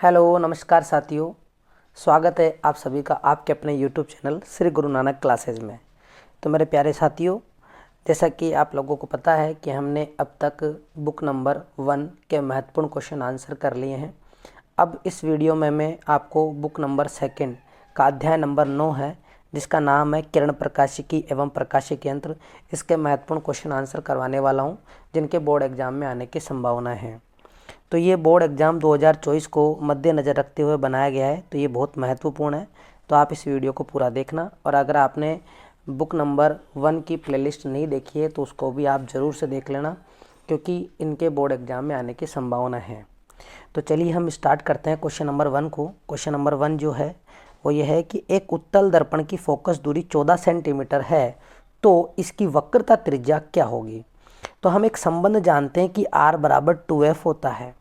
Hello नमस्कार साथियों। स्वागत है आप सभी का आपके अपने YouTube channel Shri Guru Nanak classes में। तो मेरे प्यारे साथियों, जैसा कि आप लोगों को पता है कि हमने अब तक बुक नंबर 1 के महत्वपूर्ण क्वेश्चन आंसर कर लिए हैं। अब इस वीडियो में मैं आपको बुक नंबर 2 का अध्याय नंबर 9 है, जिसका नाम है किरण प्रकाशिकी एवं प्रकाशिक यंत्र। इसके महत्वपूर्ण क्वेश्चन आंसर करवाने वाला हूँ, जिनके बोर्ड एग्जाम में आने की संभावना है। तो ये बोर्ड एग्ज़ाम 2024 को मद्देनज़र रखते हुए बनाया गया है, तो ये बहुत महत्वपूर्ण है। तो आप इस वीडियो को पूरा देखना, और अगर आपने बुक नंबर 1 की प्लेलिस्ट नहीं देखी है तो उसको भी आप ज़रूर से देख लेना, क्योंकि इनके बोर्ड एग्ज़ाम में आने की संभावना है। तो चलिए हम स्टार्ट करते हैं क्वेश्चन नंबर 1 को। क्वेश्चन नंबर 1 जो है वो ये है कि एक उत्तल दर्पण की फोकस दूरी 14 सेंटीमीटर है, तो इसकी वक्रता त्रिज्या क्या होगी। तो हम एक संबंध जानते हैं कि r बराबर 2f होता है।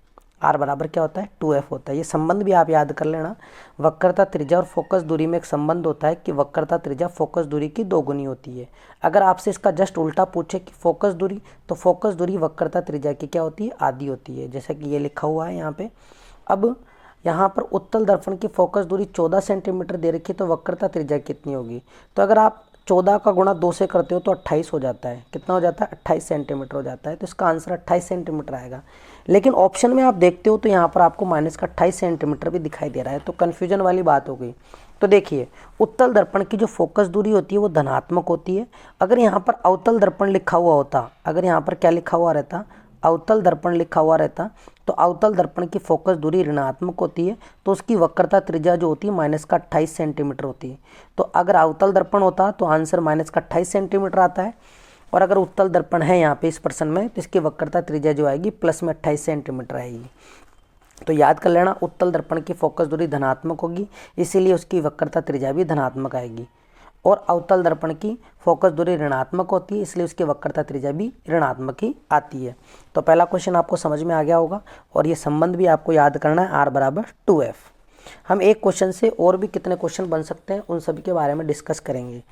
r बराबर क्या होता है, 2f होता है। ये संबंध भी आप याद कर लेना। वक्रता त्रिज्या और फोकस दूरी में एक संबंध होता है कि वक्रता त्रिज्या फोकस दूरी की 2 गुनी होती है। अगर आपसे इसका जस्ट उल्टा पूछे कि फोकस दूरी, तो फोकस दूरी वक्रता त्रिज्या की क्या होती है, आधी होती है, जैसा कि ये लिखा हुआ है यहाँ पे। अब यहाँ पर उत्तल दर्पण की फोकस दूरी 14 सेंटीमीटर दे रखी है, तो वक्रता त्रिज्या कितनी होगी। तो अगर आप 14 का गुणा 2 से करते हो तो 28 हो जाता है। कितना हो जाता है, 28 सेंटीमीटर हो जाता है। तो इसका आंसर 28 सेंटीमीटर आएगा। लेकिन ऑप्शन में आप देखते हो तो यहाँ पर आपको माइनस का 28 सेंटीमीटर भी दिखाई दे रहा है, तो कन्फ्यूजन वाली बात हो गई। तो देखिए, उत्तल दर्पण की जो फोकस दूरी होती है वो धनात्मक होती है। अगर यहाँ पर अवतल दर्पण लिखा हुआ होता, अगर यहाँ पर क्या लिखा हुआ रहता, अवतल दर्पण लिखा हुआ रहता, तो अवतल दर्पण की फोकस दूरी ऋणात्मक होती है, तो उसकी वक्रता त्रिज्या जो होती है माइनस का 28 सेंटीमीटर होती है। तो अगर अवतल दर्पण होता तो आंसर माइनस का 28 सेंटीमीटर आता है, और अगर उत्तल दर्पण है यहाँ पे इस प्रश्न में, तो इसकी वक्रता त्रिज्या जो आएगी प्लस में 28 सेंटीमीटर आएगी। तो याद कर लेना, उत्तल दर्पण की फोकस दूरी धनात्मक होगी, इसीलिए उसकी वक्रता त्रिज्या भी धनात्मक आएगी। और अवतल दर्पण की फोकस दूरी ऋणात्मक होती है, इसलिए उसकी वक्रता त्रिज्या भी ऋणात्मक ही आती है। तो पहला क्वेश्चन आपको समझ में आ गया होगा, और ये संबंध भी आपको याद करना है, r बराबर 2f। हम एक क्वेश्चन से और भी कितने क्वेश्चन बन सकते हैं उन सभी के बारे में डिस्कस करेंगे।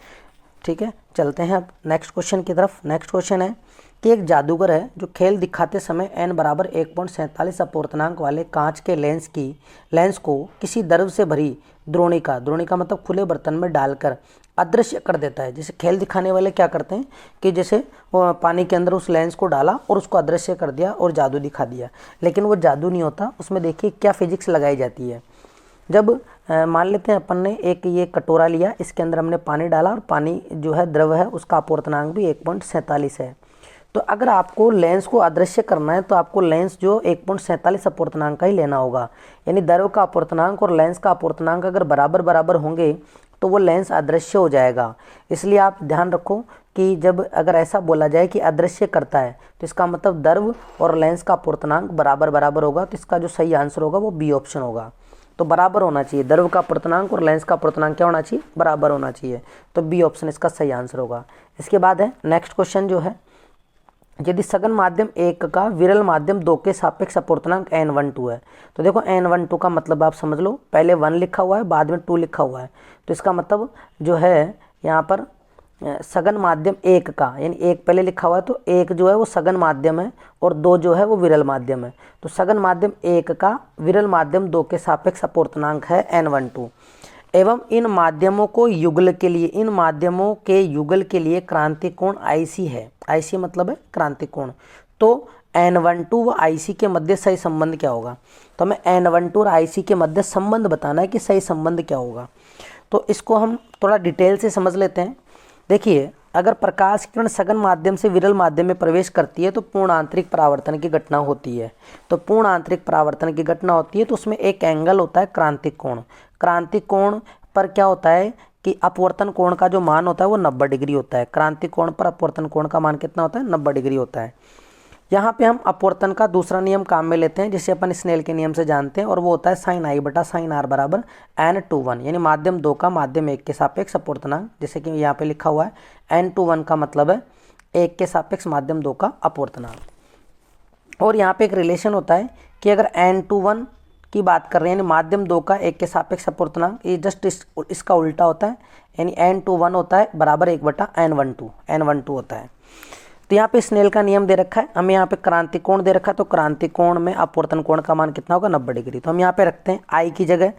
ठीक है, चलते हैं अब नेक्स्ट क्वेश्चन की तरफ। नेक्स्ट क्वेश्चन है कि एक जादूगर है जो खेल दिखाते समय n बराबर 1.47 अपवर्तनांक वाले कांच के लेंस को किसी द्रव से भरी द्रोणिका मतलब खुले बर्तन में डालकर अदृश्य कर देता है। जैसे खेल दिखाने वाले क्या करते हैं कि जैसे वो पानी के अंदर उस लेंस को डाला और उसको अदृश्य कर दिया और जादू दिखा दिया, लेकिन वो जादू नहीं होता। उसमें देखिए क्या फिजिक्स लगाई जाती है। जब मान लेते हैं अपन ने एक ये कटोरा लिया, इसके अंदर हमने पानी डाला, और पानी जो है द्रव है, उसका अपवर्तनांक भी 1.47 है। तो अगर आपको लेंस को अदृश्य करना है तो आपको लेंस जो 1.47 अपवर्तनांक का ही लेना होगा। यानी द्रव का अपवर्तनांक और लेंस का अपवर्तनांक अगर बराबर बराबर होंगे तो वो लेंस अदृश्य हो जाएगा। इसलिए आप ध्यान रखो कि जब अगर ऐसा बोला जाए कि अदृश्य करता है, तो इसका मतलब द्रव और लेंस का अपवर्तनांक बराबर बराबर होगा। तो इसका जो सही आंसर होगा वो बी ऑप्शन होगा। तो बराबर होना चाहिए, द्रव का अपवर्तनांक और लेंस का अपवर्तनांक क्या होना चाहिए, बराबर होना चाहिए। तो बी ऑप्शन इसका सही आंसर होगा। इसके बाद है नेक्स्ट क्वेश्चन जो है, यदि सघन माध्यम 1 का विरल माध्यम 2 के सापेक्ष अपवर्तनांक n12 है। तो देखो n12 का मतलब आप समझ लो, पहले 1 लिखा हुआ है, बाद में 2 लिखा हुआ है। तो इसका मतलब जो है यहाँ पर सघन माध्यम 1 का, यानी 1 पहले लिखा हुआ है, तो 1 जो है वो सघन माध्यम है और 2 जो है वो विरल माध्यम है। तो सघन माध्यम 1 का विरल माध्यम 2 के सापेक्ष अपवर्तनांक है n12, एवं इन माध्यमों के युगल के लिए क्रांति कोण IC है। IC मतलब है क्रांति कोण। तो n12 व IC के मध्य सही संबंध क्या होगा। तो हमें n12 और IC के मध्य संबंध बताना है कि सही संबंध क्या होगा। तो इसको हम थोड़ा डिटेल से समझ लेते हैं। देखिए, अगर प्रकाश किरण सघन माध्यम से विरल माध्यम में प्रवेश करती है तो पूर्ण आंतरिक परावर्तन की घटना होती है। तो पूर्ण आंतरिक परावर्तन की घटना होती है, तो उसमें एक एंगल होता है क्रांतिक कोण। क्रांतिक कोण पर क्या होता है कि अपवर्तन कोण का जो मान होता है वो 90 डिग्री होता है। क्रांतिक कोण पर अपवर्तन कोण का मान कितना होता है, 90 डिग्री होता है। यहाँ पे हम अपवर्तन का दूसरा नियम काम में लेते हैं, जिसे अपन स्नेल के नियम से जानते हैं, और वो होता है sin I बटा sin R बराबर n21, यानी माध्यम 2 का माध्यम 1 के सापेक्ष अपवर्तनांक। जैसे कि यहाँ पे लिखा हुआ है n21 का मतलब है 1 के सापेक्ष माध्यम 2 का अपवर्तनांक। और यहाँ पे एक रिलेशन होता है कि अगर n21 की बात कर रहे हैं, यानी माध्यम 2 का 1 के सापेक्ष अपवर्तनांक, ये जस्ट इसका उल्टा होता है, यानी n21 होता है बराबर 1 बटा n12 होता है। तो यहाँ पे स्नेल का नियम दे रखा है, हमें यहाँ पे क्रांतिक कोण दे रखा है, तो क्रांतिक कोण में अपवर्तन कोण का मान कितना होगा 90 डिग्री। तो हम यहाँ पे रखते हैं आई की जगह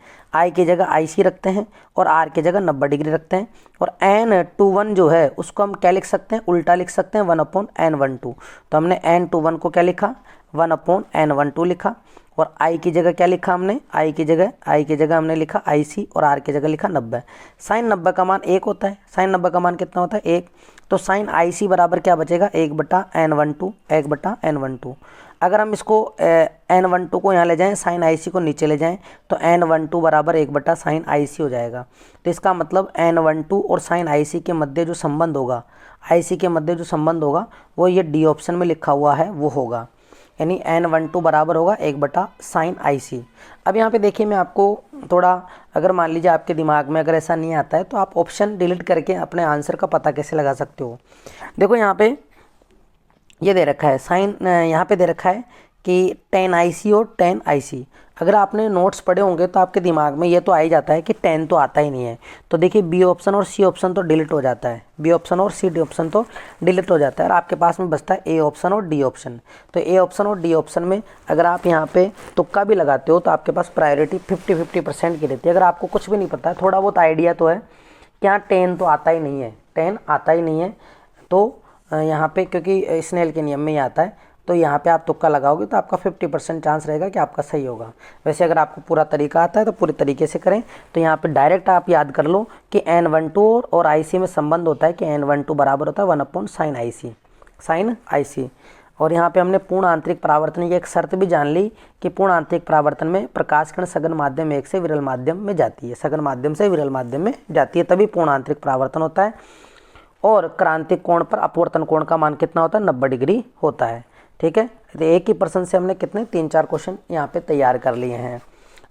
IC रखते हैं और R की जगह 90 डिग्री रखते हैं। और N21 जो है उसको हम क्या लिख सकते हैं, उल्टा लिख सकते हैं 1/N12। तो हमने N21 को क्या लिखा 1/N12 लिखा। और I की जगह क्या लिखा हमने, I की जगह हमने लिखा IC और R की जगह लिखा 90। साइन 90 का मान 1 होता है, साइन 90 का मान कितना होता है 1। तो साइन IC बराबर क्या बचेगा 1/N12। अगर हम इसको N12 को यहाँ ले जाएं, साइन IC को नीचे ले जाएं, तो N12 बराबर 1/साइन IC हो जाएगा। तो इसका मतलब N12 और साइन IC के मध्य जो संबंध होगा, वो ये डी ऑप्शन में लिखा हुआ है वो होगा, यानी N12 बराबर होगा 1/साइन IC। अब यहाँ पे देखिए, मैं आपको थोड़ा, अगर मान लीजिए आपके दिमाग में अगर ऐसा नहीं आता है तो आप ऑप्शन डिलीट करके अपने आंसर का पता कैसे लगा सकते हो। देखो यहाँ पे ये दे रखा है साइन, यहाँ पे दे रखा है कि tan IC और tan IC। अगर आपने नोट्स पढ़े होंगे तो आपके दिमाग में ये तो आ ही जाता है कि tan तो आता ही नहीं है। तो देखिए B ऑप्शन और C ऑप्शन तो डिलीट हो जाता है, B ऑप्शन और C ऑप्शन तो डिलीट हो जाता है और आपके पास में बचता है A ऑप्शन और D ऑप्शन। तो A ऑप्शन और D ऑप्शन में अगर आप यहाँ पे तुक्का भी लगाते हो तो आपके पास प्रायोरिटी 50-50% की रहती है। अगर आपको कुछ भी नहीं पता है, थोड़ा बहुत आइडिया तो है कि यहाँ tan तो आता ही नहीं है, tan आता ही नहीं है, तो यहाँ पे क्योंकि स्नेल के नियम में ही आता है, तो यहाँ पे आप तुक्का लगाओगे तो आपका 50% चांस रहेगा कि आपका सही होगा। वैसे अगर आपको पूरा तरीका आता है तो पूरे तरीके से करें। तो यहाँ पे डायरेक्ट आप याद कर लो कि N12 और IC में संबंध होता है कि N12 बराबर होता है 1/साइन IC। और यहाँ पे हमने पूर्ण आंतरिक परावर्तन की एक शर्त भी जान ली कि पूर्ण आंतरिक परावर्तन में प्रकाश किरण सघन माध्यम 1 से विरल माध्यम में जाती है, सघन माध्यम से विरल माध्यम में जाती है, तभी पूर्ण आंतरिक परावर्तन होता है। और क्रांतिक कोण पर अपवर्तन कोण का मान कितना होता है 90 डिग्री होता है। ठीक है, तो एक ही प्रश्न से हमने कितने 3-4 क्वेश्चन यहाँ पे तैयार कर लिए हैं।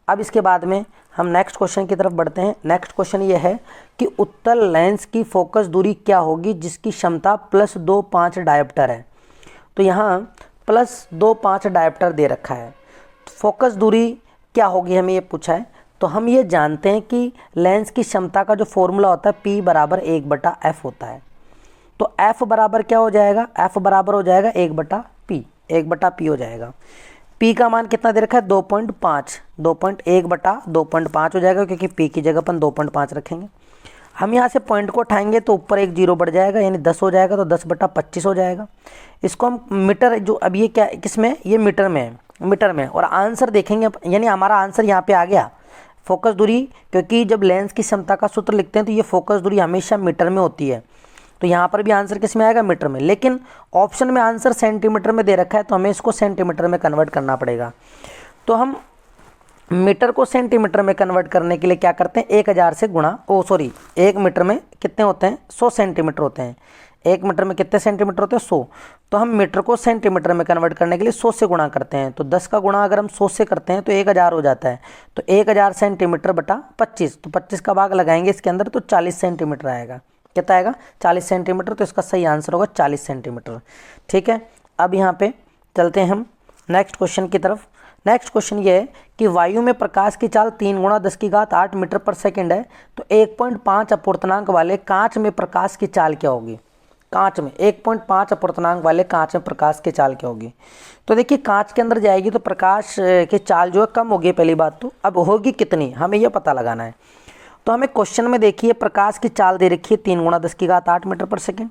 अब इसके बाद में हम नेक्स्ट क्वेश्चन की तरफ बढ़ते हैं। नेक्स्ट क्वेश्चन ये है कि उत्तल लेंस की फोकस दूरी क्या होगी जिसकी क्षमता +2.5 डायोप्टर है। तो यहाँ +2.5 डायोप्टर दे रखा है, फोकस दूरी क्या होगी हमें ये पूछा है। तो हम ये जानते हैं कि लेंस की क्षमता का जो फॉर्मूला होता है P बराबर 1/f होता है। तो f बराबर क्या हो जाएगा, f बराबर हो जाएगा 1/p हो जाएगा। p का मान कितना दे रखा है 2.5, 1/2.5 हो जाएगा, क्योंकि p की जगह अपन 2.5 रखेंगे। हम यहाँ से पॉइंट को उठाएंगे तो ऊपर एक जीरो बढ़ जाएगा, यानी 10 हो जाएगा, तो 10/25 हो जाएगा। इसको हम मीटर, जो अब ये क्या किसमें, ये मीटर में है, मीटर में। और आंसर देखेंगे, यानी हमारा आंसर यहाँ पे आ गया फोकस दूरी, क्योंकि जब लेंस की क्षमता का सूत्र लिखते हैं तो ये फोकस दूरी हमेशा मीटर में होती है। तो यहाँ पर भी आंसर किस में आएगा, मीटर में। लेकिन ऑप्शन में आंसर सेंटीमीटर में दे रखा है, तो हमें इसको सेंटीमीटर में कन्वर्ट करना पड़ेगा। तो हम मीटर को सेंटीमीटर में कन्वर्ट करने के लिए क्या करते हैं, 1000 से गुणा, 1 मीटर में कितने होते हैं 100 सेंटीमीटर होते हैं। 1 मीटर में कितने सेंटीमीटर होते हैं 100। तो हम मीटर को सेंटीमीटर में कन्वर्ट करने के लिए 100 से गुणा करते हैं। तो 10 का गुणा अगर हम 100 से करते हैं तो 1000 हो जाता है। तो 1000 सेंटीमीटर बटा 25, तो 25 का भाग लगाएंगे इसके अंदर तो 40 सेंटीमीटर आएगा। कितना आएगा 40 सेंटीमीटर। तो इसका सही आंसर होगा 40 सेंटीमीटर। ठीक है, अब यहाँ पे चलते हैं हम नेक्स्ट क्वेश्चन की तरफ। नेक्स्ट क्वेश्चन ये है कि वायु में प्रकाश की चाल 3 × 10⁸ मीटर पर सेकंड है, तो 1.5 अपवर्तनांक वाले कांच में प्रकाश की चाल क्या होगी। कांच में 1.5 अपवर्तनांक वाले कांच में प्रकाश की चाल क्या होगी। तो देखिए, कांच के अंदर जाएगी तो प्रकाश की चाल जो है कम होगी पहली बात तो। अब होगी कितनी, हमें यह पता लगाना है। तो हमें क्वेश्चन में देखिए प्रकाश की चाल दे रखी है 3 × 10⁸ मीटर पर सेकंड,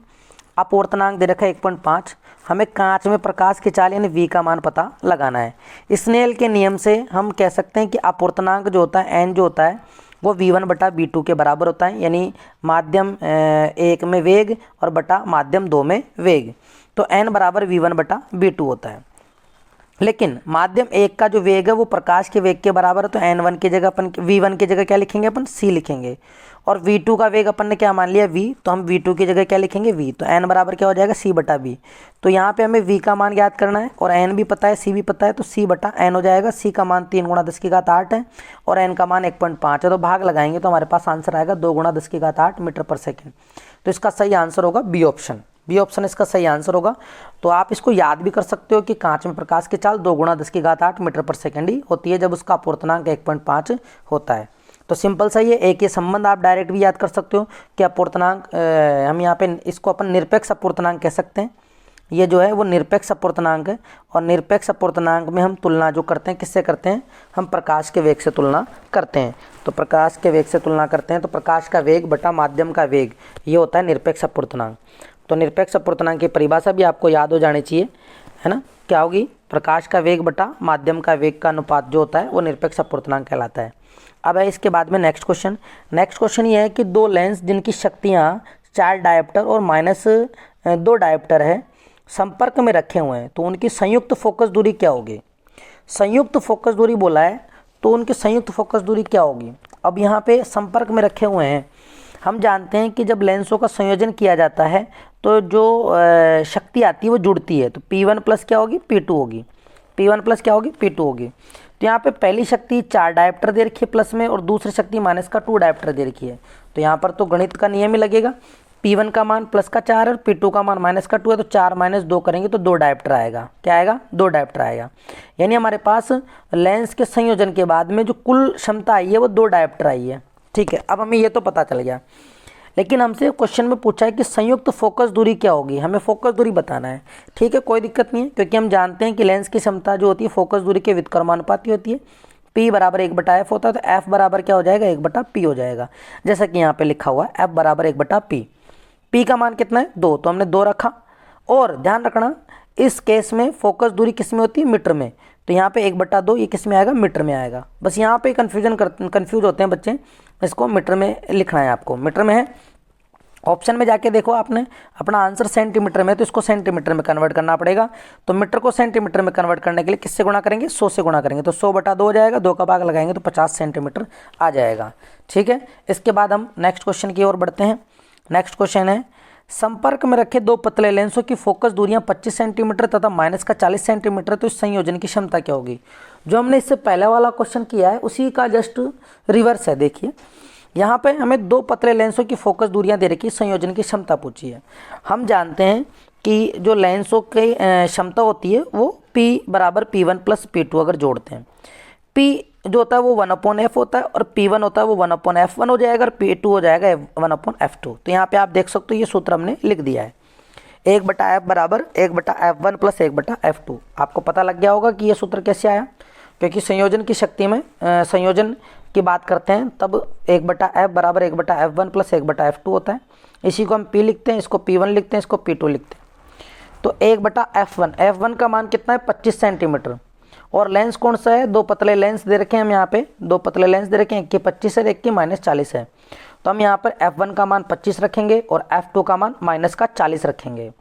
अपवर्तनांक दे रखा है 1.5। हमें कांच में प्रकाश की चाल यानी v का मान पता लगाना है। स्नेल के नियम से हम कह सकते हैं कि अपवर्तनांक जो होता है n जो होता है वो v1/v2 के बराबर होता है, यानी माध्यम 1 में वेग और बटा माध्यम 2 में वेग। तो n बराबर v1/v2 होता है। लेकिन माध्यम 1 का जो वेग है वो प्रकाश के वेग के बराबर है, तो n1 की जगह अपन v1 की जगह क्या लिखेंगे, अपन c लिखेंगे। और v2 का वेग अपन ने क्या मान लिया v, तो हम v2 की जगह क्या लिखेंगे v। तो n बराबर क्या हो जाएगा c/v। तो यहाँ पे हमें v का मान याद करना है और n भी पता है c भी पता है, तो c/n हो जाएगा। c का मान 3 × 10⁸ है और n का मान 1.5 है, तो भाग लगाएंगे तो हमारे पास आंसर आएगा 2 × 10⁸ मीटर पर सेकेंड। तो इसका सही आंसर होगा बी ऑप्शन, बी ऑप्शन इसका सही आंसर होगा। तो आप इसको याद भी कर सकते हो कि कांच में प्रकाश की चाल 2 × 10⁸ मीटर पर सेकंड ही होती है जब उसका अपवर्तनांक 1.5 होता है। तो सिंपल सा ये एक ये संबंध आप डायरेक्ट भी याद कर सकते हो कि अपवर्तनांक, हम यहाँ पे इसको अपन निरपेक्ष अपवर्तनांक कह सकते हैं। ये जो है वो निरपेक्ष अपूर्णांक है, और निरपेक्ष अपूर्णांक में हम तुलना जो करते हैं किससे करते हैं, हम प्रकाश के वेग से तुलना करते हैं। तो प्रकाश के वेग से तुलना करते हैं तो प्रकाश का वेग बटा माध्यम का वेग, ये होता है निरपेक्ष अपूर्णांक। तो निरपेक्ष अपूर्णांक की परिभाषा भी आपको याद हो जानी चाहिए, है ना, क्या होगी, प्रकाश का वेग बटा माध्यम का वेग का अनुपात जो होता है वो निरपेक्ष अपूर्णांक कहलाता है। अब है इसके बाद में नेक्स्ट क्वेश्चन ये है कि दो लेंस जिनकी शक्तियाँ 4 डायोप्टर और -2 डायोप्टर है संपर्क में रखे हुए हैं, तो उनकी संयुक्त फोकस दूरी क्या होगी। संयुक्त फोकस दूरी बोला है, तो उनकी संयुक्त फोकस दूरी क्या होगी। अब यहाँ पे संपर्क में रखे हुए हैं, हम जानते हैं कि जब लेंसों का संयोजन किया जाता है तो जो शक्ति आती है वो जुड़ती है, तो P1 प्लस क्या होगी, P2 होगी, P1 प्लस क्या होगी, P2 होगी। तो यहाँ पे पहली शक्ति 4 डायोप्टर दे रखी है प्लस में, और दूसरी शक्ति -2 डायोप्टर दे रखी है। तो यहाँ पर तो गणित का नियम ही लगेगा, P1 का मान +4 और P2 का मान -2 है, तो 4 - 2 करेंगे तो 2 डायोप्टर आएगा। क्या आएगा, 2 डायोप्टर आएगा। यानी हमारे पास लेंस के संयोजन के बाद में जो कुल क्षमता आई है वो 2 डायोप्टर आई है। ठीक है, अब हमें ये तो पता चल गया, लेकिन हमसे क्वेश्चन में पूछा है कि संयुक्त फोकस दूरी क्या होगी, हमें फोकस दूरी बताना है। ठीक है, कोई दिक्कत नहीं है, क्योंकि हम जानते हैं कि लेंस की क्षमता जो होती है फोकस दूरी के व्युत्क्रमानुपाती होती है। P बराबर 1/f होता है, तो F बराबर क्या हो जाएगा, 1/P हो जाएगा, जैसा कि यहाँ पे लिखा हुआ है F बराबर 1/P। P का मान कितना है, 2, तो हमने 2 रखा। और ध्यान रखना इस केस में फोकस दूरी किस में होती है, मीटर में, तो यहाँ पे 1/2 ये किस में आएगा, मीटर में आएगा। बस यहाँ पे कंफ्यूज होते हैं बच्चे, इसको मीटर में लिखना है आपको, मीटर में है। ऑप्शन में जाके देखो, आपने अपना आंसर सेंटीमीटर में, तो इसको सेंटीमीटर में कन्वर्ट करना पड़ेगा। तो मीटर को सेंटीमीटर में कन्वर्ट करने के लिए किससे गुणा करेंगे, 100 से गुणा करेंगे, तो 100/2 हो जाएगा, 2 का भाग लगाएंगे तो 50 सेंटीमीटर आ जाएगा। ठीक है, इसके बाद हम नेक्स्ट क्वेश्चन की ओर बढ़ते हैं। नेक्स्ट क्वेश्चन है, संपर्क में रखे 2 पतले लेंसों की फोकस दूरियां 25 सेंटीमीटर तथा -40 सेंटीमीटर, तो इस संयोजन की क्षमता क्या होगी। जो हमने इससे पहले वाला क्वेश्चन किया है उसी का जस्ट रिवर्स है। देखिए यहाँ पे हमें 2 पतले लेंसों की फोकस दूरियां दे रखी, संयोजन की क्षमता पूछी है। हम जानते हैं कि जो लेंसों की क्षमता होती है वो P बराबर P1 प्लस P2 अगर जोड़ते हैं, P जो होता है वो 1/f होता है, और P1 होता है वो 1/f1 हो जाएगा, और P2 हो जाएगा 1/f2। तो यहाँ पे आप देख सकते हो ये सूत्र हमने लिख दिया है, 1/f बराबर 1/f1 प्लस 1/f2। आपको पता लग गया होगा कि ये सूत्र कैसे आया, क्योंकि संयोजन की शक्ति में संयोजन की बात करते हैं तब 1/f बराबर 1/f1 प्लस 1/f2 होता है। इसी को हम P लिखते हैं, इसको P1 लिखते हैं, इसको P2 लिखते हैं। तो 1/f1, f1 का मान कितना है, 25 सेंटीमीटर, और लेंस कौन सा है, 2 पतले लेंस दे रखे हैं हम यहाँ पे, 2 पतले लेंस दे रखे हैं, एक की 25 है, एक की -40 है। तो हम यहाँ पर f1 का मान 25 रखेंगे और f2 का मान -40 रखेंगे।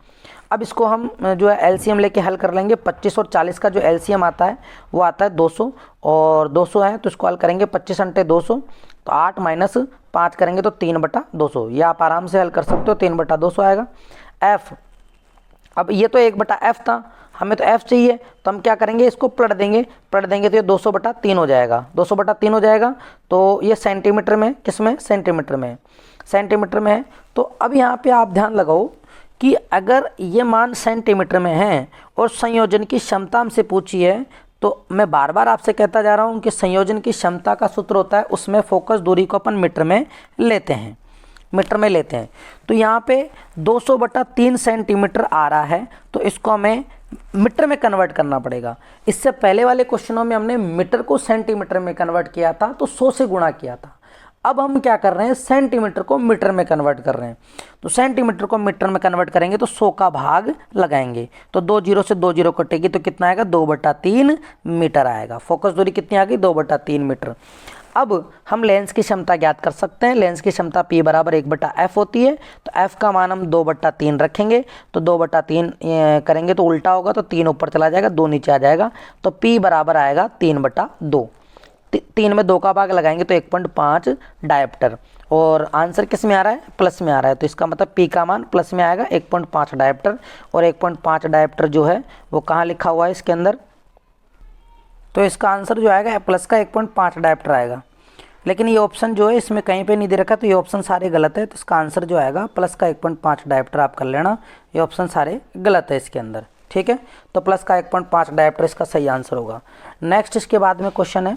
अब इसको हम जो है एलसीएम लेके हल कर लेंगे। 25 और 40 का जो एलसीएम आता है वो आता है 200, और 200 है तो इसको हल करेंगे 25 × 200, तो 8 - 5 करेंगे तो 3/200। ये आप आराम से हल कर सकते हो, 3/200 आएगा। f, अब ये तो 1/f था, हमें तो f चाहिए, तो हम क्या करेंगे, इसको पलट देंगे तो ये 200/3 हो जाएगा, 200/3 हो जाएगा। तो ये सेंटीमीटर में, किस में, सेंटीमीटर में, सेंटीमीटर में है। तो अब यहाँ पे आप ध्यान लगाओ कि अगर ये मान सेंटीमीटर में है और संयोजन की क्षमता हमसे पूछी है, तो मैं बार बार आपसे कहता जा रहा हूँ कि संयोजन की क्षमता का सूत्र होता है, उसमें फोकस दूरी को अपन मीटर में लेते हैं, मीटर में लेते हैं। तो यहाँ पे 200/3 सेंटीमीटर आ रहा है, तो इसको हमें मीटर में कन्वर्ट करना पड़ेगा। इससे पहले वाले क्वेश्चनों में हमने मीटर को सेंटीमीटर में कन्वर्ट किया था, तो 100 से गुणा किया था। अब हम क्या कर रहे हैं, सेंटीमीटर को मीटर में कन्वर्ट कर रहे हैं। तो सेंटीमीटर को मीटर में कन्वर्ट करेंगे तो 100 का भाग लगाएंगे, तो 2 0 से 2 0 कटेगी, तो कितना आएगा, 2/3 मीटर आएगा। फोकस दूरी कितनी आ गई, 2/3 मीटर। अब हम लेंस की क्षमता ज्ञात कर सकते हैं। लेंस की क्षमता P बराबर 1/f होती है, तो f का मान हम 2/3 रखेंगे, तो 2/3 करेंगे तो उल्टा होगा, तो 3 ऊपर चला जाएगा, 2 नीचे आ जाएगा, तो P बराबर आएगा 3/2। 3 में 2 का भाग लगाएंगे तो 1.5 डायोप्टर, और आंसर किस में आ रहा है, प्लस में आ रहा है, तो इसका मतलब P का मान प्लस में आएगा, 1.5 डायोप्टर। और 1.5 डायोप्टर जो है वो कहाँ लिखा हुआ है इसके अंदर, तो इसका आंसर जो आएगा प्लस का 1.5 डायोप्टर आएगा। लेकिन ये ऑप्शन जो है इसमें कहीं पे नहीं दे रखा, तो ये ऑप्शन सारे गलत है, तो इसका आंसर जो आएगा प्लस का 1.5 डायोप्टर आप कर लेना, ये ऑप्शन सारे गलत है इसके अंदर। ठीक है, तो प्लस का 1.5 डायोप्टर इसका सही आंसर होगा। नेक्स्ट इसके बाद में क्वेश्चन है,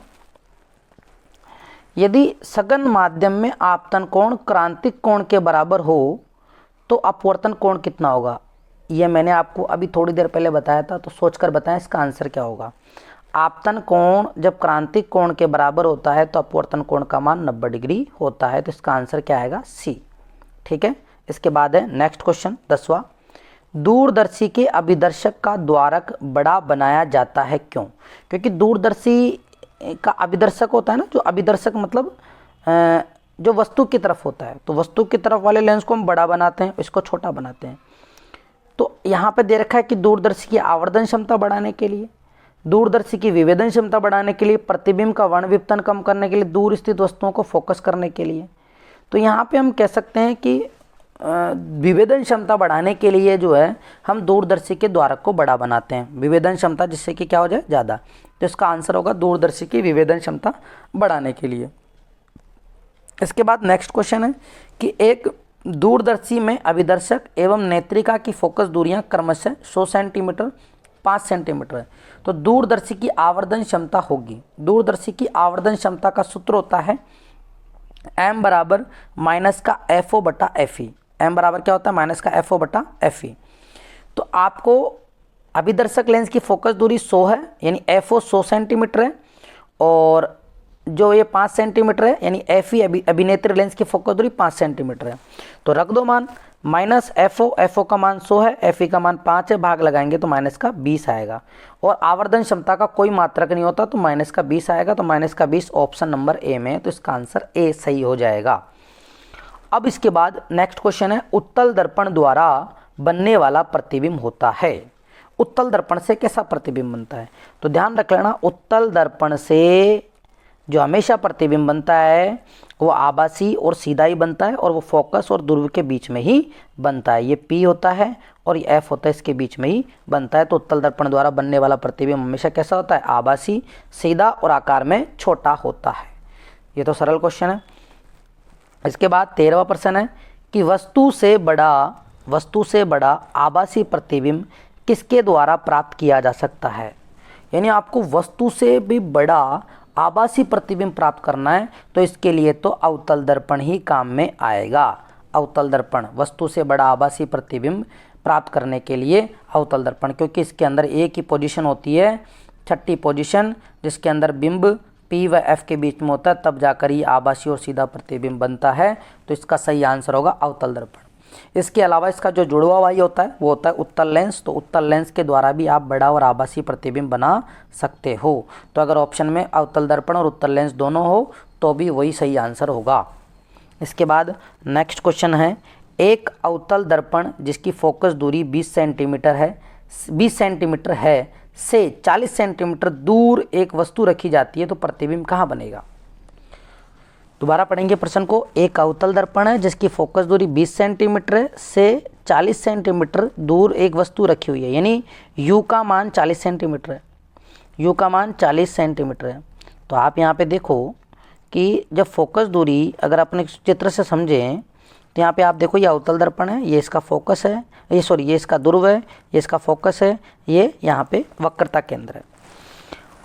यदि सघन माध्यम में आपतन कोण क्रांतिक कोण के बराबर हो तो अपवर्तन कोण कितना होगा। ये मैंने आपको अभी थोड़ी देर पहले बताया था, तो सोचकर बताएं इसका आंसर क्या होगा। आपतन कोण जब क्रांतिक कोण के बराबर होता है तो अपवर्तन कोण का मान 90 डिग्री होता है, तो इसका आंसर क्या आएगा, सी। ठीक है, इसके बाद है नेक्स्ट क्वेश्चन 10वां। दूरदर्शी के अभिदर्शक का द्वारक बड़ा बनाया जाता है क्यों? क्योंकि दूरदर्शी का अभिदर्शक होता है ना, जो अभिदर्शक मतलब जो वस्तु की तरफ होता है, तो वस्तु की तरफ वाले लेंस को हम बड़ा बनाते हैं, इसको छोटा बनाते हैं। तो यहाँ पे दे रखा है कि दूरदर्शी की आवर्धन क्षमता बढ़ाने के लिए, दूरदर्शी की विभेदन क्षमता बढ़ाने के लिए, प्रतिबिंब का वर्ण विपतन कम करने के लिए, दूर स्थित वस्तुओं को फोकस करने के लिए। तो यहाँ पे हम कह सकते हैं कि विभेदन क्षमता बढ़ाने के लिए जो है हम दूरदर्शी के द्वारक को बड़ा बनाते हैं, विभेदन क्षमता जिससे कि क्या हो जाए, ज़्यादा। तो इसका आंसर होगा दूरदर्शी की विभेदन क्षमता बढ़ाने के लिए। इसके बाद नेक्स्ट क्वेश्चन है कि एक दूरदर्शी में अभिदर्शक एवं नेत्रिका की फोकस दूरियां क्रमशः 100 सेंटीमीटर 5 सेंटीमीटर है, तो दूरदर्शी की आवर्धन क्षमता होगी। दूरदर्शी की आवर्धन क्षमता का सूत्र होता है m बराबर माइनस का FO बटा FE। m बराबर क्या होता है, माइनस का FO बटा FE। तो आपको अभिदर्शक लेंस की फोकस दूरी 100 है, यानी FO 100 सेंटीमीटर है, और जो ये 5 सेंटीमीटर है, यानी FE अभिनेत्री लेंस की फोकस दूरी 5 सेंटीमीटर है। तो रख दो मान, माइनस FO का मान 100 है, FE का मान 5 है, भाग लगाएंगे तो माइनस का 20 आएगा, और आवर्धन क्षमता का कोई मात्रक नहीं होता, तो माइनस का 20 आएगा, तो माइनस का 20 ऑप्शन नंबर ए में है, तो इसका आंसर ए सही हो जाएगा। अब इसके बाद नेक्स्ट क्वेश्चन है, उत्तल दर्पण द्वारा बनने वाला प्रतिबिंब होता है। उत्तल दर्पण से कैसा प्रतिबिंब बनता है? तो ध्यान रख लेना, उत्तल दर्पण से जो हमेशा प्रतिबिंब बनता है वो आभासी और सीधा ही बनता है, और वो फोकस और ध्रुव के बीच में ही बनता है। ये P होता है और ये F होता है, इसके बीच में ही बनता है। तो उत्तल दर्पण द्वारा बनने वाला प्रतिबिंब हमेशा कैसा होता है, आभासी, सीधा और आकार में छोटा होता है। ये तो सरल क्वेश्चन है। इसके बाद 13वां प्रश्न है कि वस्तु से बड़ा आभासी प्रतिबिंब किसके द्वारा प्राप्त किया जा सकता है? यानी आपको वस्तु से भी बड़ा आभासी प्रतिबिंब प्राप्त करना है, तो इसके लिए तो अवतल दर्पण ही काम में आएगा। अवतल दर्पण, वस्तु से बड़ा आभासी प्रतिबिंब प्राप्त करने के लिए अवतल दर्पण, क्योंकि इसके अंदर एक ही पोजीशन होती है, छठी पोजीशन, जिसके अंदर बिंब P व F के बीच में होता है, तब जाकर ही आभासी और सीधा प्रतिबिंब बनता है। तो इसका सही आंसर होगा अवतल दर्पण। इसके अलावा इसका जो जुड़वा वाही होता है वो होता है उत्तल लेंस, तो उत्तल लेंस के द्वारा भी आप बड़ा और आभासी प्रतिबिंब बना सकते हो। तो अगर ऑप्शन में अवतल दर्पण और उत्तल लेंस दोनों हो तो भी वही सही आंसर होगा। इसके बाद नेक्स्ट क्वेश्चन है, एक अवतल दर्पण जिसकी फोकस दूरी 20 सेंटीमीटर है से 40 सेंटीमीटर दूर एक वस्तु रखी जाती है, तो प्रतिबिंब कहाँ बनेगा? दोबारा पढ़ेंगे प्रश्न को। एक अवतल दर्पण है जिसकी फोकस दूरी 20 सेंटीमीटर है से 40 सेंटीमीटर दूर एक वस्तु रखी हुई है, यानी U का मान 40 सेंटीमीटर है, U का मान 40 सेंटीमीटर है। तो आप यहाँ पे देखो कि जब फोकस दूरी अगर अपने चित्र से समझें तो यहाँ पे आप देखो, ये अवतल दर्पण है, ये इसका फोकस है, ये इसका ध्रुव है, ये इसका फोकस है, ये यहाँ पे वक्रता केंद्र है।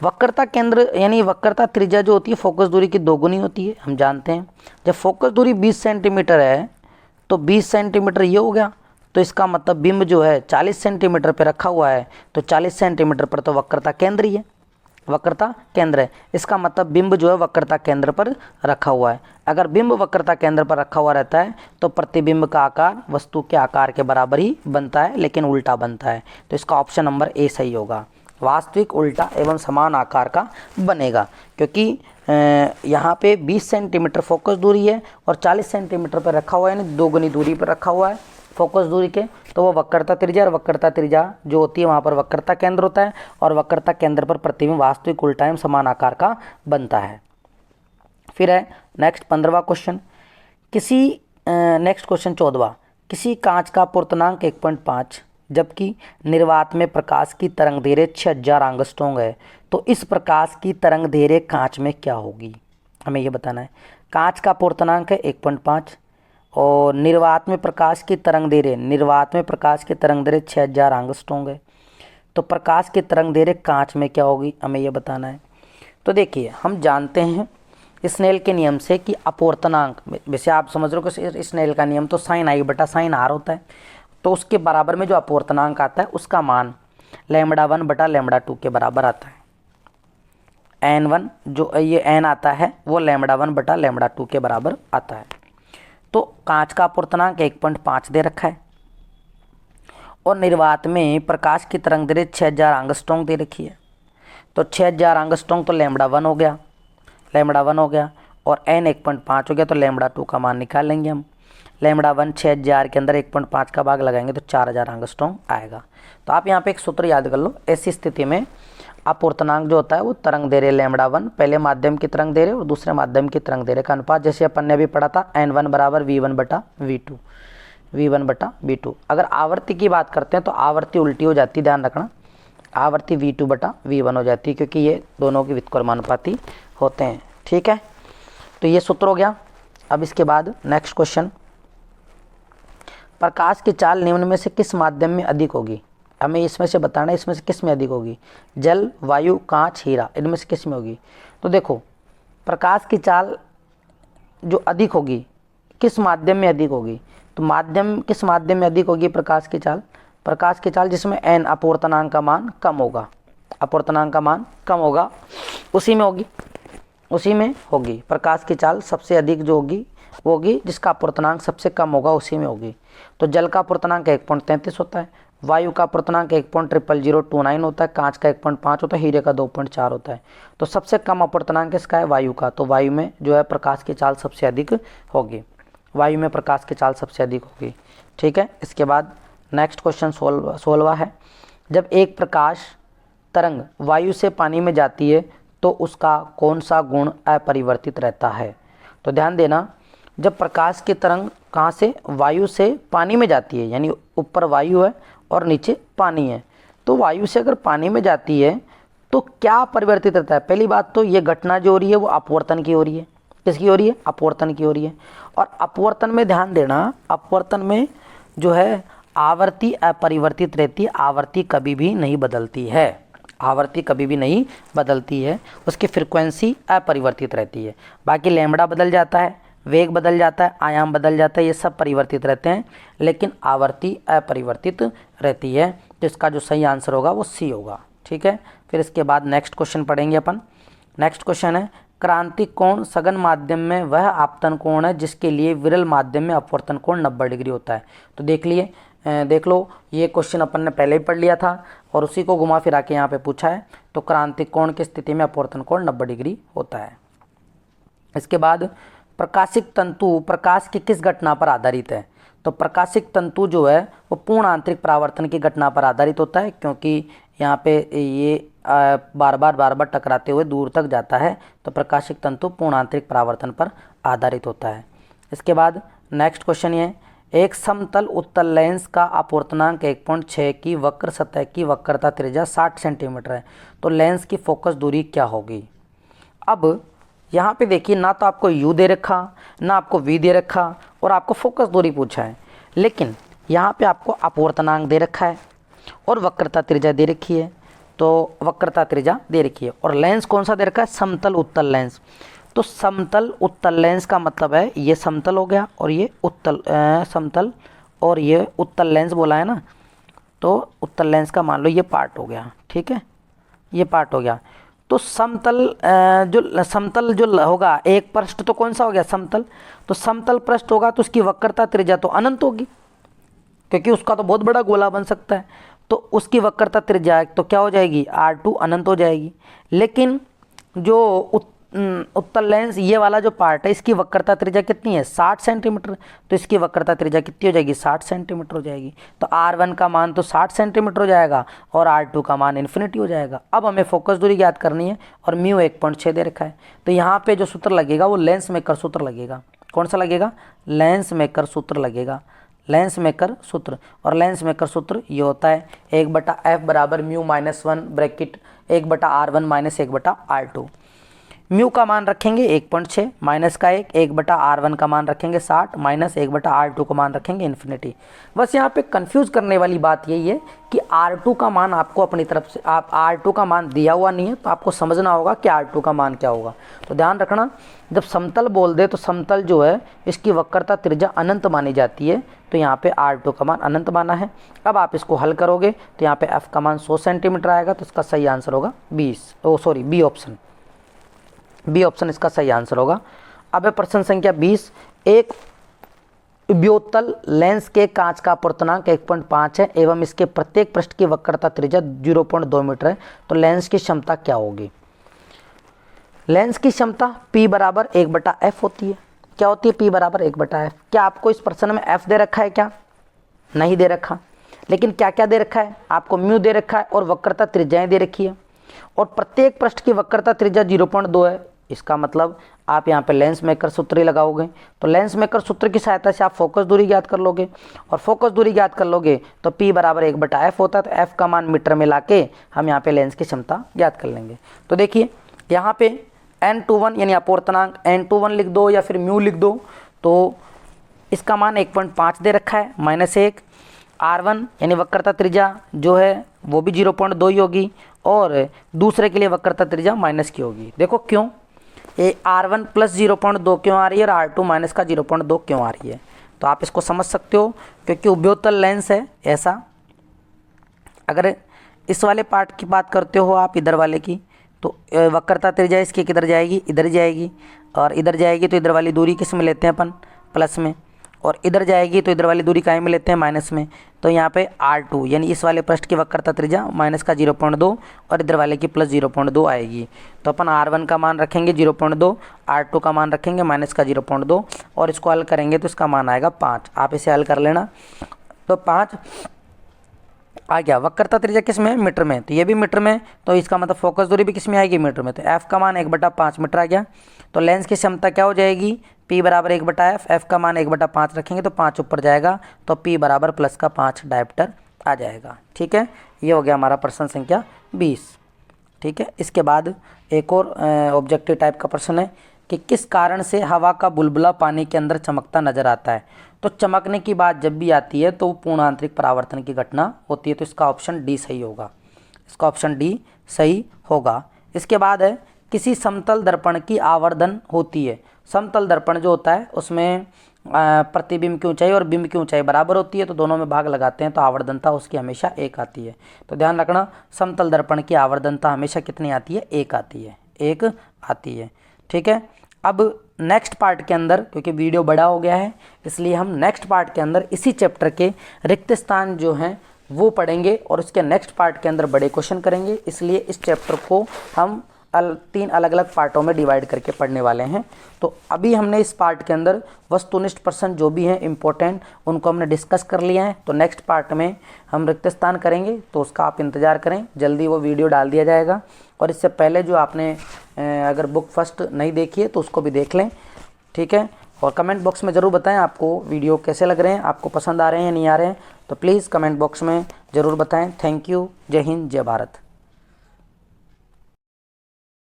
वक्रता केंद्र यानी वक्रता त्रिज्या जो होती है फोकस दूरी की दोगुनी होती है, हम जानते हैं। जब फोकस दूरी 20 सेंटीमीटर है तो 20 सेंटीमीटर ये हो गया, तो इसका मतलब बिंब जो है 40 सेंटीमीटर पर रखा हुआ है, तो 40 सेंटीमीटर पर तो वक्रता केंद्र ही है, वक्रता केंद्र है। इसका मतलब बिंब जो है वक्रता केंद्र पर रखा हुआ है। अगर बिंब वक्रता केंद्र पर रखा हुआ रहता है तो प्रतिबिंब का आकार वस्तु के आकार के बराबर ही बनता है, लेकिन उल्टा बनता है। तो इसका ऑप्शन नंबर ए सही होगा, वास्तविक उल्टा एवं समान आकार का बनेगा, क्योंकि यहाँ पे 20 सेंटीमीटर फोकस दूरी है और 40 सेंटीमीटर पर रखा हुआ है, यानी दोगुनी दूरी पर रखा हुआ है फोकस दूरी के, तो वो वक्रता त्रिज्या, और वक्रता त्रिज्या जो होती है वहाँ पर वक्रता केंद्र होता है, और वक्रता केंद्र पर प्रतिबिंब वास्तविक उल्टा एवं समान आकार का बनता है। फिर है नेक्स्ट 15वां क्वेश्चन, नेक्स्ट क्वेश्चन 14वां, किसी कांच का पूर्णांक 1.5 जबकि निर्वात में प्रकाश की तरंग दैर्घ्य 6000 एंगस्ट्रॉम है, तो इस प्रकाश की तरंग दैर्घ्य कांच में क्या होगी? हमें ये बताना है। कांच का पूर्णांक है 1.5 और निर्वात में प्रकाश की तरंग दैर्घ्य 6000 एंगस्ट्रॉम है, तो प्रकाश की तरंग दैर्घ्य कांच में क्या होगी, हमें ये बताना है। तो देखिए, हम जानते हैं स्नेल के नियम से कि अपवर्तनांक, वैसे आप समझ रहे हो कि स्नेल का नियम तो sin I बटा sin R होता है। तो उसके बराबर में जो अपवर्तनांक आता है उसका मान λ1 बटा λ2 के बराबर आता है। n1 जो ये n आता है वो λ1 बटा λ2 के बराबर आता है। तो कांच का अपवर्तनांक 1.5 दे रखा है और निर्वात में प्रकाश की तरंग दैर्घ्य 6000 एंगस्ट्रॉम दे रखी है। तो 6000 एंगस्ट्रॉम तो λ1 हो गया, λ1 हो गया और n 1.5 हो गया, तो λ2 का मान निकाल लेंगे हम। λ1 6000 के अंदर 1.5 का भाग लगाएंगे तो 4000 एंगस्ट्रॉम आएगा। तो आप यहाँ पे एक सूत्र याद कर लो, ऐसी स्थिति में अपवर्तनांक जो होता है वो तरंग दैर्घ्य λ1 पहले माध्यम की तरंग दैर्घ्य और दूसरे माध्यम की तरंग दैर्घ्य का अनुपात, जैसे अपन ने अभी पढ़ा था n1 बराबर v1 बटा v2, v1 बटा v2। अगर आवर्ती की बात करते हैं तो आवर्ती उल्टी हो जाती, ध्यान रखना, आवर्ती v2 बटा v1 हो जाती है, क्योंकि ये दोनों के व्युत्क्रमानुपाती होते हैं। ठीक है, तो ये सूत्र हो गया। अब इसके बाद नेक्स्ट क्वेश्चन, प्रकाश की चाल निम्न में से किस माध्यम में अधिक होगी? हमें इसमें से बताना है इसमें से किस में अधिक होगी। जल, वायु, कांच, हीरा, इनमें से किस में होगी? तो देखो, प्रकाश की चाल जो अधिक होगी किस माध्यम में अधिक होगी? तो माध्यम, किस माध्यम में अधिक होगी प्रकाश की चाल? प्रकाश की चाल जिसमें n अपवर्तनांक का मान कम होगा, अपवर्तनांक का मान कम होगा, उसी में होगी, उसी में होगी। प्रकाश की चाल सबसे अधिक जो होगी वो होगी जिसका अपवर्तनांक सबसे कम होगा, उसी में होगी। तो जल का अपवर्तनांक 1.33 होता है, वायु का अपवर्तनांक 1.00029 होता है, कांच का 1.5 होता है, हीरे का 2.4 होता है। तो सबसे कम अपवर्तनांक किसका है? वायु का। तो वायु में जो है प्रकाश की चाल सबसे अधिक होगी, वायु में प्रकाश की चाल सबसे अधिक होगी। ठीक है, इसके बाद नेक्स्ट क्वेश्चन 16वां है, जब एक प्रकाश तरंग वायु से पानी में जाती है तो उसका कौन सा गुण अपरिवर्तित रहता है? तो ध्यान देना, जब प्रकाश की तरंग कहाँ से? वायु से पानी में जाती है, यानी ऊपर वायु है और नीचे पानी है, तो वायु से अगर पानी में जाती है तो क्या परिवर्तित रहता है? पहली बात तो ये घटना जो हो रही है वो अपवर्तन की हो रही है। किसकी हो रही है? अपवर्तन की हो रही है। और अपवर्तन में ध्यान देना, अपवर्तन में जो है आवृत्ति अपरिवर्तित रहती है, आवृत्ति कभी भी नहीं बदलती है, आवृत्ति कभी भी नहीं बदलती है, उसकी फ्रीक्वेंसी अपरिवर्तित रहती है। बाकी लैम्बडा बदल जाता है, वेग बदल जाता है, आयाम बदल जाता है, ये सब परिवर्तित रहते हैं, लेकिन आवृत्ति अपरिवर्तित रहती है। तो इसका जो सही आंसर होगा वो सी होगा। ठीक है, फिर इसके बाद नेक्स्ट क्वेश्चन पढ़ेंगे अपन। नेक्स्ट क्वेश्चन है, क्रांतिक कोण सघन माध्यम में वह आपतन कोण है जिसके लिए विरल माध्यम में अपवर्तन कोण 90 डिग्री होता है। तो देख लो, ये क्वेश्चन अपन ने पहले ही पढ़ लिया था और उसी को घुमा फिरा के यहाँ पे पूछा है। तो क्रांतिक कोण की स्थिति में अपवर्तन कोण 90 डिग्री होता है। इसके बाद प्रकाशिक तंतु प्रकाश की किस घटना पर आधारित है? तो प्रकाशिक तंतु जो है वो पूर्ण आंतरिक परावर्तन की घटना पर आधारित होता है, क्योंकि यहाँ पे ये बार बार टकराते हुए दूर तक जाता है, तो प्रकाशिक तंतु पूर्ण आंतरिक परावर्तन पर आधारित होता है। इसके बाद नेक्स्ट क्वेश्चन ये, एक समतल उत्तल लेंस का अपवर्तनांक 1.6 की वक्र सतह की वक्रता त्रिज्या 60 सेंटीमीटर है, तो लेंस की फोकस दूरी क्या होगी? अब यहाँ पे देखिए, ना तो आपको u दे रखा, ना आपको v दे रखा और आपको फोकस दूरी पूछा है, लेकिन यहाँ पे आपको अपवर्तनांक दे रखा है और वक्रता त्रिज्या दे रखी है। तो वक्रता त्रिज्या दे रखी है और लेंस कौन सा दे रखा है? समतल उत्तल लेंस। तो समतल उत्तल लेंस का मतलब है ये समतल हो गया और ये उत्तल समतल और ये उत्तल लेंस बोला है ना, तो उत्तल लेंस का मान लो ये पार्ट हो गया। ठीक है, ये पार्ट हो गया। तो समतल जो होगा, एक पृष्ठ तो कौन सा हो गया? समतल। तो समतल पृष्ठ होगा तो उसकी वक्रता त्रिज्या तो अनंत होगी, क्योंकि उसका तो बहुत बड़ा गोला बन सकता है, तो उसकी वक्रता त्रिज्या तो क्या हो जाएगी? R2 अनंत हो जाएगी। लेकिन जो उत्तल लेंस ये वाला जो पार्ट है, इसकी वक्रता त्रिज्या कितनी है? 60 सेंटीमीटर। तो इसकी वक्रता त्रिज्या कितनी हो जाएगी? 60 सेंटीमीटर हो जाएगी। तो R1 का मान तो 60 सेंटीमीटर हो जाएगा और R2 का मान इन्फिनिटी हो जाएगा। अब हमें फोकस दूरी ज्ञात करनी है और म्यू 1.6 दे रखा है। तो यहाँ पे जो सूत्र लगेगा वो लेंस मेकर सूत्र लगेगा। कौन सा लगेगा? लेंस मेकर सूत्र लगेगा, लेंस मेकर सूत्र। और लेंस मेकर सूत्र ये होता है 1/f बराबर mu -1 bracket 1/R1 -1/R2। Mu का मान रखेंगे 1.6 माइनस का 1/R1 का मान रखेंगे 60 माइनस 1/R2 का मान रखेंगे इन्फिनिटी। बस यहाँ पे कंफ्यूज करने वाली बात यही है कि R2 का मान आपको अपनी तरफ से, आप R2 का मान दिया हुआ नहीं है तो आपको समझना होगा कि R2 का मान क्या होगा। तो ध्यान रखना, जब समतल बोल दे तो समतल जो है इसकी वक्रता त्रिज्या अनंत मानी जाती है, तो यहाँ पे R2 का मान अनंत माना है। अब आप इसको हल करोगे तो यहाँ पे F का मान 100 सेंटीमीटर आएगा, तो इसका सही आंसर होगा बी ऑप्शन। बी ऑप्शन इसका सही आंसर होगा। अब है प्रश्न संख्या 20। एक उभयोत्तल लेंस के कांच का अपूर्णांक 1.5 है एवं इसके प्रत्येक पृष्ठ की वक्रता त्रिज्या 0.2 मीटर है, तो लेंस की क्षमता क्या होगी। लेंस की क्षमता P बराबर 1/F होती है। क्या होती है P बराबर 1/F। क्या आपको इस प्रश्न में F दे रखा है क्या? नहीं दे रखा, लेकिन क्या क्या दे रखा है आपको? म्यू दे रखा है और वक्रता त्रिज्याएं दे रखी है, और प्रत्येक पृष्ठ की वक्रता त्रिज्या 0.2 है। इसका मतलब आप यहाँ पे लेंस मेकर सूत्र ही लगाओगे, तो लेंस मेकर सूत्र की सहायता से आप फोकस दूरी ज्ञात कर लोगे, और फोकस दूरी ज्ञात कर लोगे तो P बराबर 1/F होता है, तो F का मान मीटर में लाके हम यहाँ पे लेंस की क्षमता ज्ञात कर लेंगे। तो देखिए यहाँ पे N21 यानी अपूर्णांक N21 लिख दो या फिर म्यू लिख दो, तो इसका मान 1.5 दे रखा है माइनस 1। R1 यानी वक्रता त्रिज्या जो है वो भी 0.2 ही होगी, और दूसरे के लिए वक्रता त्रिज्या माइनस की होगी। देखो क्यों, ये R1 प्लस 0.2 क्यों आ रही है और R2 माइनस का 0.2 क्यों आ रही है, तो आप इसको समझ सकते हो क्योंकि उभयोत्तल लेंस है ऐसा। अगर इस वाले पार्ट की बात करते हो आप, इधर वाले की, तो वक्रता त्रिज्या इसकी किधर जाएगी, इधर जाएगी, और इधर जाएगी तो इधर वाली दूरी किस में लेते हैं अपन, प्लस में, और इधर जाएगी तो इधर वाली दूरी काहे में लेते हैं, माइनस में। तो यहाँ पे R2 यानी इस वाले पृष्ठ की वक्रता त्रिज्या माइनस का 0.2 और इधर वाले की प्लस 0.2 आएगी, तो अपन R1 का मान रखेंगे 0.2, R2 का मान रखेंगे माइनस का 0.2, और इसको हल करेंगे तो इसका मान आएगा 5। आप इसे हल कर लेना, तो 5 आ गया। वक्रता त्रिज्या किस में है, मीटर में, तो ये भी मीटर में, तो इसका मतलब फोकस दूरी भी किस में आएगी, मीटर में, तो F का मान 1/5 मीटर आ गया। तो लेंस की क्षमता क्या हो जाएगी, P बराबर 1/F, F का मान 1/5 रखेंगे तो 5 ऊपर जाएगा, तो P बराबर प्लस का 5 डायप्टर आ जाएगा। ठीक है, ये हो गया हमारा प्रश्न संख्या 20। ठीक है, इसके बाद एक और ऑब्जेक्टिव टाइप का प्रश्न है कि किस कारण से हवा का बुलबुला पानी के अंदर चमकता नजर आता है। तो चमकने की बात जब भी आती है तो पूर्ण आंतरिक परावर्तन की घटना होती है, तो इसका ऑप्शन डी सही होगा। इसका ऑप्शन डी सही होगा। इसके बाद है किसी समतल दर्पण की आवर्धन होती है। समतल दर्पण जो होता है उसमें प्रतिबिंब की ऊंचाई और बिंब की ऊंचाई बराबर होती है, तो दोनों में भाग लगाते हैं तो आवर्धनता उसकी हमेशा 1 आती है। तो ध्यान रखना, समतल दर्पण की आवर्धनता हमेशा कितनी आती है, 1 आती है, 1 आती है। ठीक है, अब नेक्स्ट पार्ट के अंदर, क्योंकि वीडियो बड़ा हो गया है इसलिए हम नेक्स्ट पार्ट के अंदर इसी चैप्टर के रिक्त स्थान जो हैं वो पढ़ेंगे और उसके नेक्स्ट पार्ट के अंदर बड़े क्वेश्चन करेंगे, इसलिए इस चैप्टर को हम 3 अलग अलग पार्टों में डिवाइड करके पढ़ने वाले हैं। तो अभी हमने इस पार्ट के अंदर वस्तुनिष्ठ प्रश्न जो भी हैं इंपॉर्टेंट उनको हमने डिस्कस कर लिया है, तो नेक्स्ट पार्ट में हम रिक्त स्थान करेंगे, तो उसका आप इंतज़ार करें, जल्दी वो वीडियो डाल दिया जाएगा। और इससे पहले जो आपने अगर बुक फर्स्ट नहीं देखी है तो उसको भी देख लें। ठीक है, और कमेंट बॉक्स में ज़रूर बताएं आपको वीडियो कैसे लग रहे हैं, आपको पसंद आ रहे हैं या नहीं आ रहे हैं, तो प्लीज़ कमेंट बॉक्स में ज़रूर बताएं। Thank you. जय हिंद, जय भारत।